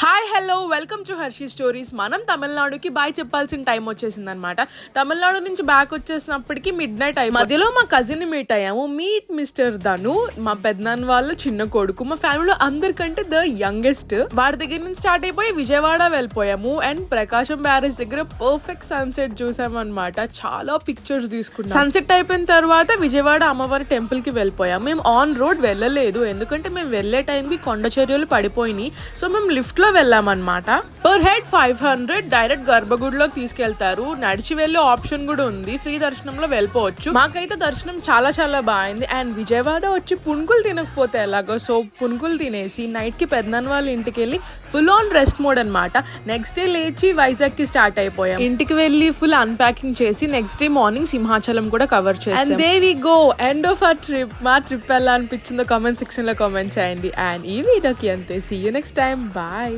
Hi hello welcome to Harshi stories. మనం తమిళనాడుకి bye చెప్పాల్సిన టైం వచ్చేసింది అనమాట. తమిళనాడు నుంచి బ్యాక్ వచ్చేసినప్పటికీ మిడ్ నైట్ అయ్యి మధ్యలో మా కజిన్ మీట్ అయ్యాము. మీట్ మిస్టర్ ధను, మా పెద్దనాన్న వాళ్ళ చిన్న కొడుకు. మా ఫ్యామిలీలో అందరికంటే ద యంగెస్ట్. వాడి దగ్గర నుంచి స్టార్ట్ అయిపోయి విజయవాడ వెళ్ళిపోయాము. అండ్ ప్రకాశం బ్యారేజ్ దగ్గర పర్ఫెక్ట్ సన్సెట్ చూసాము అనమాట. చాలా పిక్చర్స్ తీసుకున్నాం. సన్సెట్ అయిపోయిన తర్వాత విజయవాడ అమ్మవారి టెంపుల్ కి వెళ్ళిపోయాము. మేము ఆన్ రోడ్ వెళ్ళలేదు, ఎందుకంటే మేము వెళ్లే టైంకి కొండ చర్యలు పడిపోయినాయి. సో మేము లిఫ్ట్ లో వెళ్ళామన్నమాట. పర్ హెడ్ 500 డైరెక్ట్ గర్భగుడిలోకి తీసుకెళ్తారు. నడిచి వెళ్ళే ఆప్షన్ కూడా ఉంది, ఫ్రీ దర్శనంలో వెళ్ళిపోవచ్చు. మాకైతే దర్శనం చాలా చాలా బాగుంది. అండ్ విజయవాడ వచ్చి పునుకులు తినకపోతే ఎలాగో, సో పునుకులు తినేసి నైట్ కి పెద్దనాన్న వాళ్ళ ఇంటికి వెళ్ళి ఫుల్ ఆన్ రెస్ట్ మోడ్ అనమాట. నెక్స్ట్ డే లేచి వైజాగ్ కి స్టార్ట్ అయిపోయాం. ఇంటికి వెళ్ళి ఫుల్ అన్పాకింగ్ చేసి నెక్స్ట్ డే మార్నింగ్ సింహాచలం కూడా కవర్ చేసాం. And there we go end of our trip. మా ట్రిప్ ఎలా అనిపించిందో కామెంట్ సెక్షన్ లో కామెంట్ చేయండి. అండ్ ఈ వీడియోకి అంతే. See you next time. Bye.